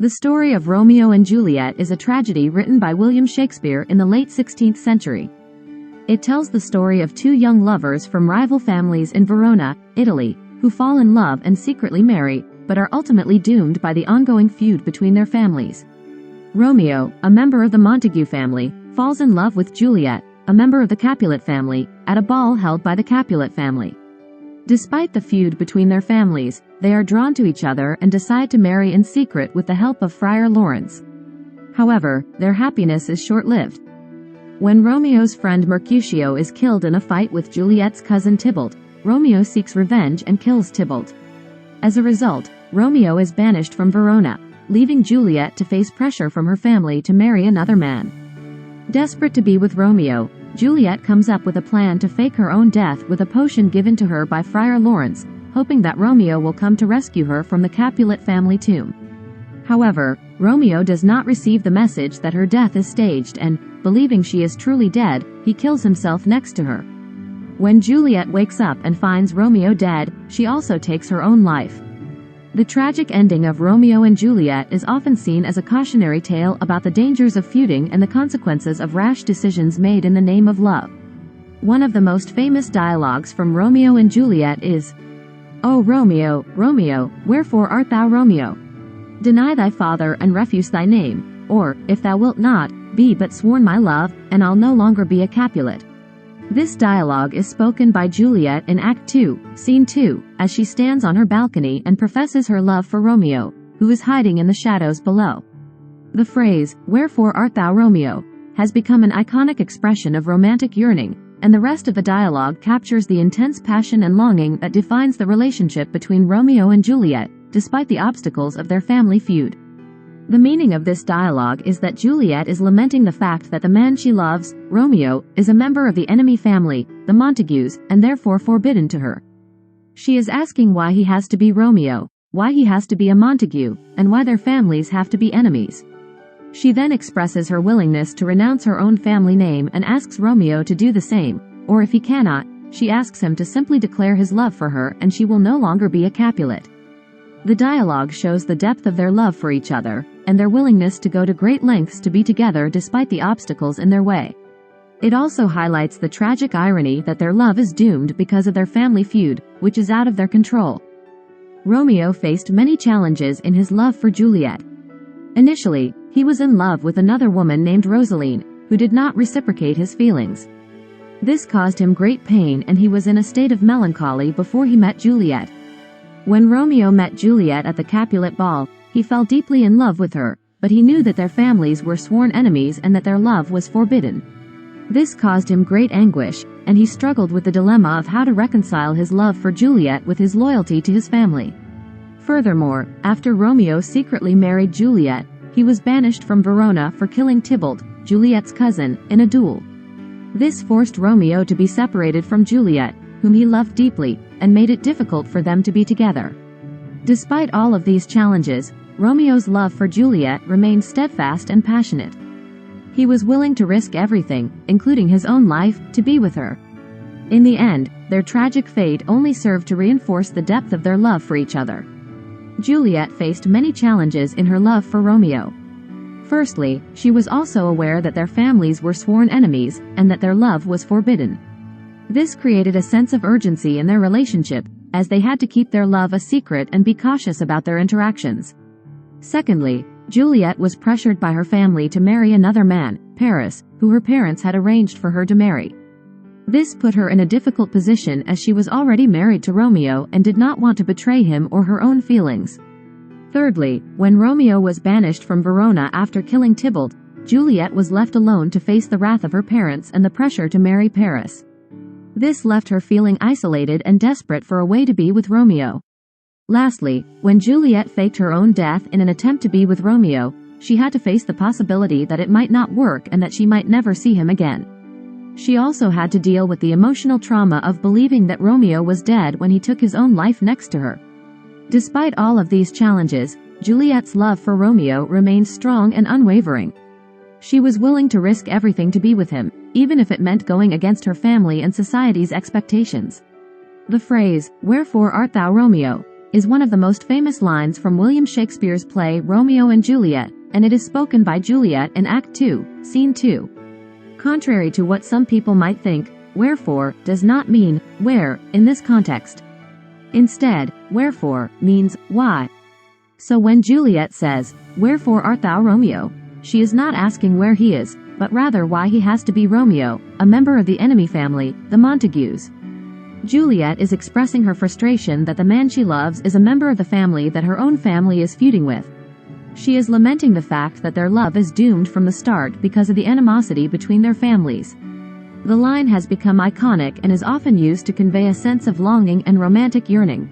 The story of Romeo and Juliet is a tragedy written by William Shakespeare in the late 16th century. It tells the story of two young lovers from rival families in Verona, Italy, who fall in love and secretly marry, but are ultimately doomed by the ongoing feud between their families. Romeo, a member of the Montague family, falls in love with Juliet, a member of the Capulet family, at a ball held by the Capulet family. Despite the feud between their families, they are drawn to each other and decide to marry in secret with the help of Friar Lawrence. However, their happiness is short-lived. When Romeo's friend Mercutio is killed in a fight with Juliet's cousin Tybalt, Romeo seeks revenge and kills Tybalt. As a result, Romeo is banished from Verona, leaving Juliet to face pressure from her family to marry another man. Desperate to be with Romeo, Juliet comes up with a plan to fake her own death with a potion given to her by Friar Lawrence, hoping that Romeo will come to rescue her from the Capulet family tomb. However, Romeo does not receive the message that her death is staged and, believing she is truly dead, he kills himself next to her. When Juliet wakes up and finds Romeo dead, she also takes her own life. The tragic ending of Romeo and Juliet is often seen as a cautionary tale about the dangers of feuding and the consequences of rash decisions made in the name of love. One of the most famous dialogues from Romeo and Juliet is, "O Romeo, Romeo, wherefore art thou Romeo? Deny thy father and refuse thy name, or, if thou wilt not, be but sworn my love, and I'll no longer be a Capulet." This dialogue is spoken by Juliet in Act 2, Scene 2, as she stands on her balcony and professes her love for Romeo, who is hiding in the shadows below. The phrase, "Wherefore art thou Romeo?" has become an iconic expression of romantic yearning, and the rest of the dialogue captures the intense passion and longing that defines the relationship between Romeo and Juliet, despite the obstacles of their family feud. The meaning of this dialogue is that Juliet is lamenting the fact that the man she loves, Romeo, is a member of the enemy family, the Montagues, and therefore forbidden to her. She is asking why he has to be Romeo, why he has to be a Montague, and why their families have to be enemies. She then expresses her willingness to renounce her own family name and asks Romeo to do the same, or if he cannot, she asks him to simply declare his love for her and she will no longer be a Capulet. The dialogue shows the depth of their love for each other, and their willingness to go to great lengths to be together despite the obstacles in their way. It also highlights the tragic irony that their love is doomed because of their family feud, which is out of their control. Romeo faced many challenges in his love for Juliet. Initially, he was in love with another woman named Rosaline, who did not reciprocate his feelings. This caused him great pain and he was in a state of melancholy before he met Juliet. When Romeo met Juliet at the Capulet ball, he fell deeply in love with her, but he knew that their families were sworn enemies and that their love was forbidden. This caused him great anguish, and he struggled with the dilemma of how to reconcile his love for Juliet with his loyalty to his family. Furthermore, after Romeo secretly married Juliet, he was banished from Verona for killing Tybalt, Juliet's cousin, in a duel. This forced Romeo to be separated from Juliet, whom he loved deeply, and made it difficult for them to be together. Despite all of these challenges, Romeo's love for Juliet remained steadfast and passionate. He was willing to risk everything, including his own life, to be with her. In the end, their tragic fate only served to reinforce the depth of their love for each other. Juliet faced many challenges in her love for Romeo. Firstly, she was also aware that their families were sworn enemies, and that their love was forbidden. This created a sense of urgency in their relationship, as they had to keep their love a secret and be cautious about their interactions. Secondly, Juliet was pressured by her family to marry another man, Paris, who her parents had arranged for her to marry. This put her in a difficult position as she was already married to Romeo and did not want to betray him or her own feelings. Thirdly, when Romeo was banished from Verona after killing Tybalt, Juliet was left alone to face the wrath of her parents and the pressure to marry Paris. This left her feeling isolated and desperate for a way to be with Romeo. Lastly, when Juliet faked her own death in an attempt to be with Romeo, she had to face the possibility that it might not work and that she might never see him again. She also had to deal with the emotional trauma of believing that Romeo was dead when he took his own life next to her. Despite all of these challenges, Juliet's love for Romeo remained strong and unwavering. She was willing to risk everything to be with him, even if it meant going against her family and society's expectations. The phrase, "Wherefore art thou Romeo?" is one of the most famous lines from William Shakespeare's play Romeo and Juliet, and it is spoken by Juliet in Act 2, Scene 2. Contrary to what some people might think, wherefore does not mean where in this context. Instead, wherefore means why. So when Juliet says, "Wherefore art thou Romeo?" she is not asking where he is, but rather why he has to be Romeo, a member of the enemy family, the Montagues. Juliet is expressing her frustration that the man she loves is a member of the family that her own family is feuding with. She is lamenting the fact that their love is doomed from the start because of the animosity between their families. The line has become iconic and is often used to convey a sense of longing and romantic yearning.